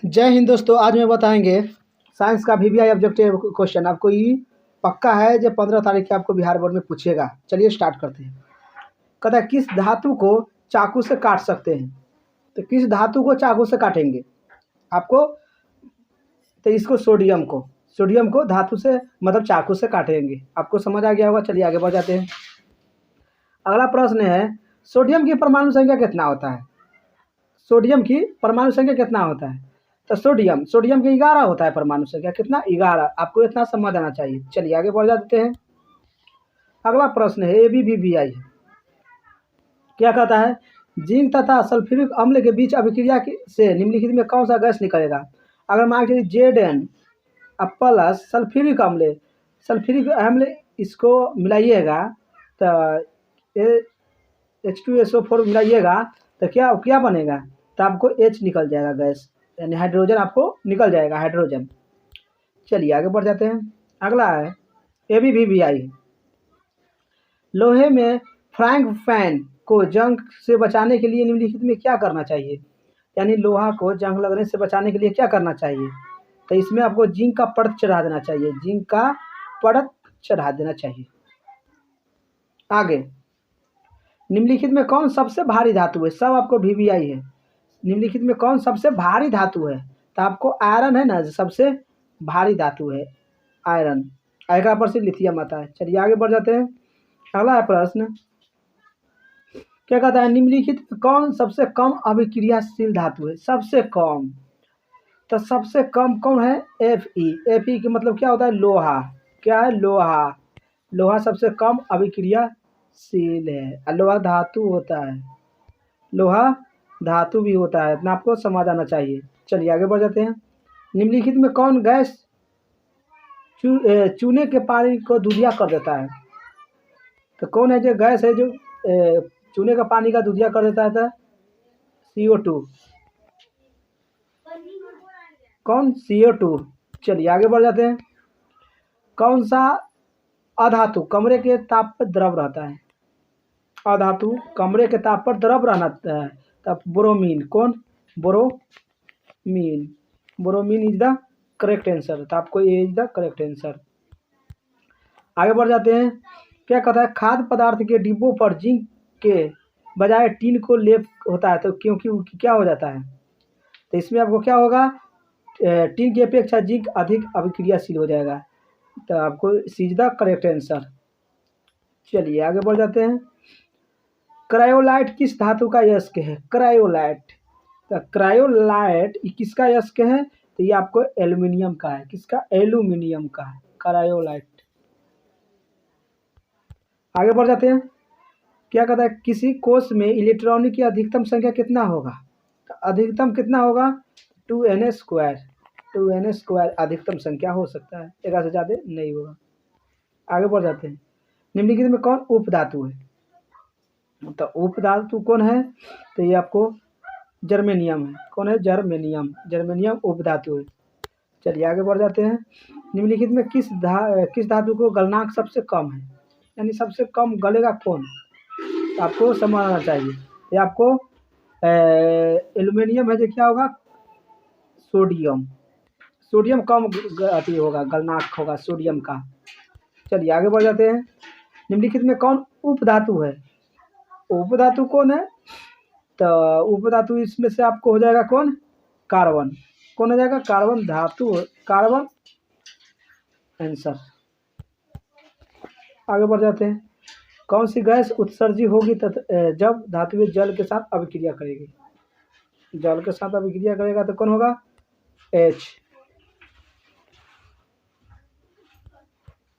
जय हिंद दोस्तों। आज मैं बताएंगे साइंस का वीवीआई ऑब्जेक्टिव क्वेश्चन। आपको ये पक्का है जो 15 तारीख के आपको बिहार बोर्ड में पूछेगा। चलिए स्टार्ट करते हैं। कहता है किस धातु को चाकू से काट सकते हैं। तो किस धातु को चाकू से काटेंगे आपको, तो इसको सोडियम को धातु से मतलब चाकू से काटेंगे। आपको समझ आ गया होगा। चलिए आगे बढ़ जाते हैं। अगला प्रश्न है सोडियम की परमाणु संख्या कितना होता है। सोडियम की परमाणु संख्या कितना होता है। तो सोडियम की 11 होता है परमाणु संख्या। कितना? 11। आपको इतना समझ आना चाहिए। चलिए आगे बढ़ जाते हैं। अगला प्रश्न है ABVBI है। क्या कहता है जिंक तथा सल्फ्यूरिक अम्ल के बीच अभिक्रिया से निम्नलिखित में कौन सा गैस निकलेगा। अगर मान लीजिए Zn प्लस सल्फ्यूरिक अम्ल इसको मिलाइएगा तो H2SO4 मिलाइएगा तो क्या बनेगा। तो आपको H निकल जाएगा गैस, यानी हाइड्रोजन आपको निकल जाएगा हाइड्रोजन। चलिए आगे बढ़ जाते हैं। अगला है ABVBI। लोहे में फ्राइंग पैन को जंग से बचाने के लिए निम्नलिखित में क्या करना चाहिए। यानी लोहा को जंग लगने से बचाने के लिए क्या करना चाहिए। तो इसमें आपको जिंक का परत चढ़ा देना चाहिए। आगे निम्नलिखित में कौन सबसे भारी धातु है। सब आपको VVI है। निम्नलिखित में कौन सबसे भारी धातु है। तो आपको आयरन है ना, सबसे भारी धातु है आयरन। आयरन पर से लिथियम आता है। चलिए आगे बढ़ जाते हैं। अगला है प्रश्न क्या कहता है निम्नलिखित में कौन सबसे कम अभिक्रियाशील धातु है। सबसे कम, तो सबसे कम कौन है Fe का मतलब क्या होता है लोहा। क्या है लोहा सबसे कम अभिक्रियाशील है। लोहा धातु होता है, लोहा धातु भी होता है। इतना आपको समझ आना चाहिए। चलिए आगे बढ़ जाते हैं। निम्नलिखित में कौन गैस चूने के पानी को दूधिया कर देता है। तो कौन है जो गैस है जो चूने का पानी का दूधिया कर देता है। तो CO2। कौन? CO2। चलिए आगे बढ़ जाते हैं। कौन सा अधातु कमरे के ताप पर द्रव रहता है। अधातु कमरे के ताप पर द्रव रहना है। तब ब्रोमीन। कौन? Bromine is the correct answer. तो आपको ये इज द करेक्ट आंसर। आगे बढ़ जाते हैं। क्या कहता है खाद्य पदार्थ के डिब्बों पर जिंक के बजाय टिन को लेप होता है। तो क्योंकि क्या हो जाता है। तो इसमें आपको क्या होगा, टिन की अपेक्षा जिंक अधिक अभिक्रियाशील हो जाएगा। तो आपको इज द करेक्ट आंसर। चलिए आगे बढ़ जाते हैं। क्रायोलाइट किस धातु का अयस्क है। क्रायोलाइट, तो क्रायोलाइट किसका अयस्क है। तो ये आपको एल्यूमिनियम का है। किसका? एल्यूमिनियम का है क्रायोलाइट। आगे बढ़ जाते हैं। क्या कहता है किसी कोश में इलेक्ट्रॉन की अधिकतम संख्या कितना होगा। तो अधिकतम कितना होगा 2n² अधिकतम संख्या हो सकता है। 11 से ज़्यादा नहीं होगा। आगे बढ़ जाते हैं। निम्नलिखित में कौन उपधातु है। तो उपधातु कौन है। तो ये आपको जर्मेनियम है। कौन है? जर्मेनियम उपधातु है। चलिए आगे बढ़ जाते हैं। निम्नलिखित में किस धातु को गलनांक सबसे कम है, यानी सबसे कम गलेगा कौन। तो आपको समझना चाहिए। ये आपको एल्यूमिनियम है जो क्या होगा सोडियम कम अति होगा, गलनांक होगा सोडियम का। चलिए आगे बढ़ जाते हैं। निम्नलिखित में कौन उपधातु है। उपधातु कौन है। तो उपधातु इसमें से आपको हो जाएगा कौन? कार्बन। कौन हो जाएगा? कार्बन धातु, कार्बन आंसर। आगे बढ़ जाते हैं। कौन सी गैस उत्सर्जी होगी जब धातु जल के साथ अभिक्रिया करेगी। जल के साथ अभिक्रिया करेगा तो कौन होगा? H।